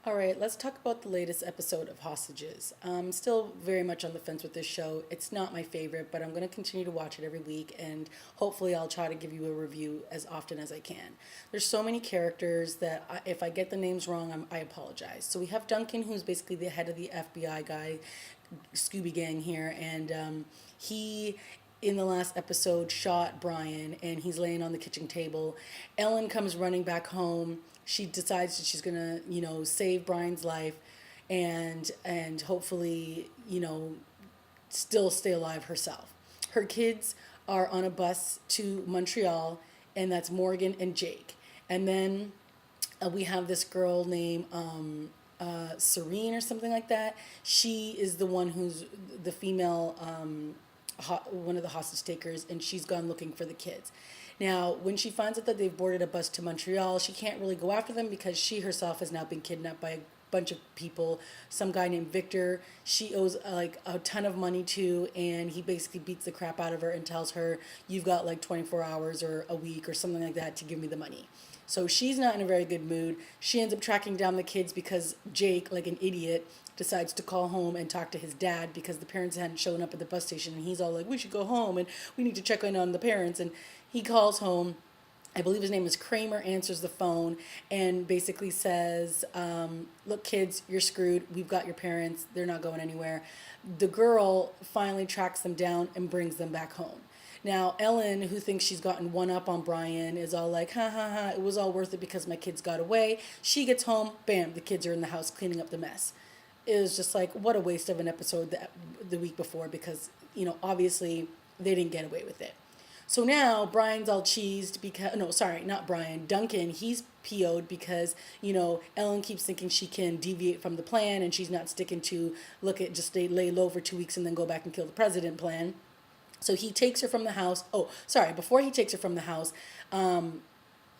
All right, let's talk about the latest episode of Hostages. I'm still very much on the fence with this show. It's not my favorite, but I'm going to continue to watch it every week, and hopefully, I'll try to give you a review as often as I can. There's so many characters that if I get the names wrong, I apologize. So, we have Duncan, who's basically the head of the FBI guy, Scooby Gang here, and he in the last episode shot Brian and he's laying on the kitchen table. Ellen comes running back home. She decides that she's gonna, save Brian's life and hopefully, still stay alive herself. Her kids are on a bus to Montreal, and that's Morgan and Jake. And then we have this girl named Serene or something like that. She is the one who's the female, one of the hostage takers, and she's gone looking for the kids. Now, when she finds out that they've boarded a bus to Montreal, she can't really go after them because she herself has now been kidnapped by a bunch of people. Some guy named Victor, she owes like a ton of money to, and he basically beats the crap out of her and tells her, you've got like 24 hours or a week or something like that to give me the money. So she's not in a very good mood. She ends up tracking down the kids because Jake, like an idiot, decides to call home and talk to his dad because the parents hadn't shown up at the bus station, and he's all like, we should go home and we need to check in on the parents. And he calls home. I believe his name is Kramer, answers the phone and basically says, look, kids, you're screwed. We've got your parents. They're not going anywhere. The girl finally tracks them down and brings them back home. Now, Ellen, who thinks she's gotten one up on Brian, is all like, ha ha ha, it was all worth it because my kids got away. She gets home, bam, the kids are in the house cleaning up the mess. It was just like, what a waste of an episode the week before because, obviously they didn't get away with it. So now Brian's all cheesed because, no, sorry, not Brian, Duncan, he's PO'd because, Ellen keeps thinking she can deviate from the plan and she's not sticking to, just lay low for 2 weeks and then go back and kill the president plan. So he takes her from the house. Oh, sorry, before he takes her from the house,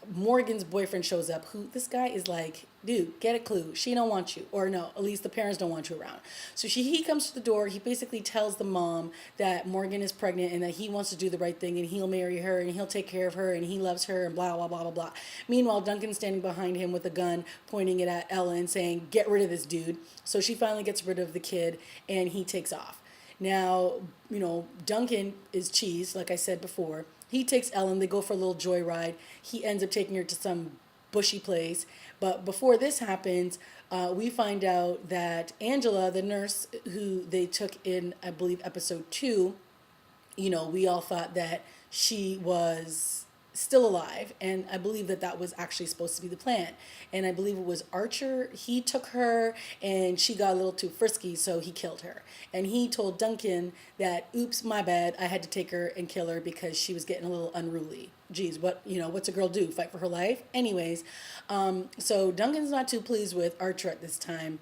Morgan's boyfriend shows up, who this guy is like, dude, get a clue. She don't want you. Or no, at least the parents don't want you around. So he comes to the door. He basically tells the mom that Morgan is pregnant and that he wants to do the right thing and he'll marry her and he'll take care of her and he loves her and blah, blah, blah, blah, blah. Meanwhile, Duncan's standing behind him with a gun, pointing it at Ellen, saying, get rid of this dude. So she finally gets rid of the kid and he takes off. Now, Duncan is cheese, like I said before. He takes Ellen, they go for a little joyride. He ends up taking her to some bushy place. But before this happens, we find out that Angela, the nurse who they took in, I believe, episode 2, we all thought that she was still alive, and I believe that was actually supposed to be the plan. And I believe it was Archer. He took her and she got a little too frisky, so he killed her. And he told Duncan that, oops, my bad, I had to take her and kill her because she was getting a little unruly. Geez, what's a girl do, fight for her life? Anyways, so Duncan's not too pleased with Archer at this time.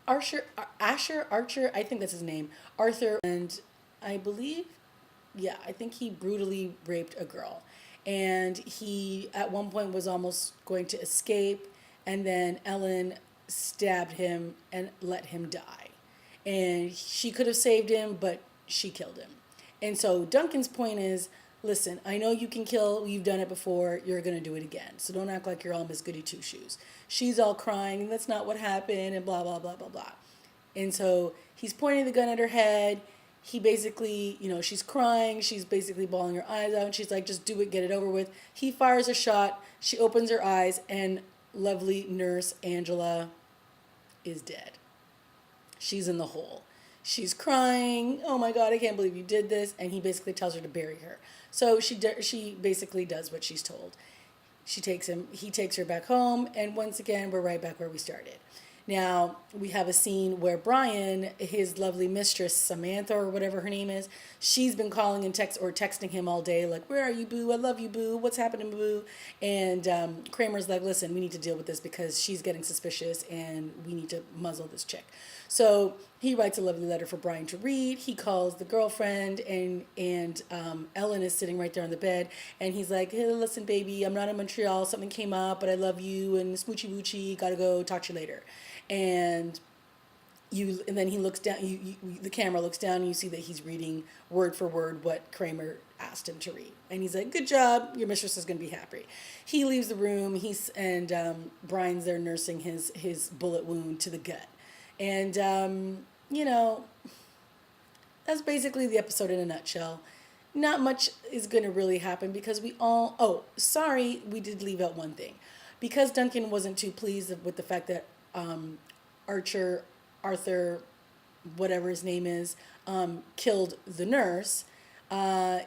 Archer, I think that's his name, Arthur. And I believe, yeah, I think he brutally raped a girl. And he, at one point, was almost going to escape. And then Ellen stabbed him and let him die. And she could have saved him, but she killed him. And so Duncan's point is, listen, I know you can kill. You've done it before. You're going to do it again. So don't act like you're all Miss Goody Two-Shoes. She's all crying. That's not what happened, and blah, blah, blah, blah, blah. And so he's pointing the gun at her head. He basically, she's crying. She's basically bawling her eyes out. And she's like, just do it, get it over with. He fires a shot. She opens her eyes, and lovely nurse Angela is dead. She's in the hole. She's crying. Oh my God, I can't believe you did this. And he basically tells her to bury her. So she basically does what she's told. He takes her back home. And once again, we're right back where we started. Now, we have a scene where Brian, his lovely mistress, Samantha, or whatever her name is, she's been calling and texting him all day, like, where are you, boo? I love you, boo. What's happening, boo? And Kramer's like, listen, we need to deal with this because she's getting suspicious and we need to muzzle this chick. So he writes a lovely letter for Brian to read. He calls the girlfriend, and Ellen is sitting right there on the bed. And he's like, hey, listen, baby, I'm not in Montreal. Something came up, but I love you. And smoochy boochy, gotta go. Talk to you later. And and then he looks down, the camera looks down and you see that he's reading word for word what Kramer asked him to read. And he's like, good job, your mistress is going to be happy. He leaves the room, Brian's there nursing his bullet wound to the gut. And, you know, that's basically the episode in a nutshell. Not much is going to really happen because we did leave out one thing. Because Duncan wasn't too pleased with the fact that Arthur, whatever his name is, killed the nurse.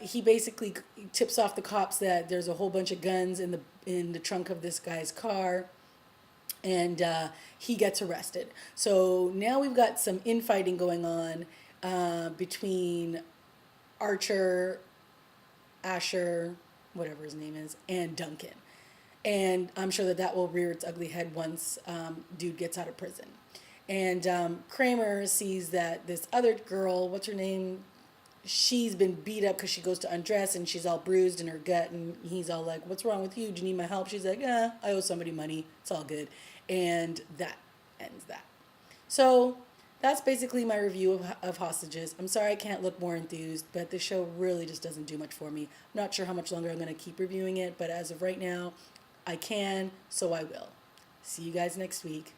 He basically tips off the cops that there's a whole bunch of guns in the trunk of this guy's car, and he gets arrested. So now we've got some infighting going on between Archer, Asher, whatever his name is, and Duncan. And I'm sure that will rear its ugly head once dude gets out of prison. And Kramer sees that this other girl, what's her name? She's been beat up because she goes to undress and she's all bruised in her gut. And he's all like, what's wrong with you? Do you need my help? She's like, I owe somebody money. It's all good. And that ends that. So that's basically my review of Hostages. I'm sorry I can't look more enthused, but the show really just doesn't do much for me. I'm not sure how much longer I'm going to keep reviewing it, but as of right now, I can, so I will. See you guys next week.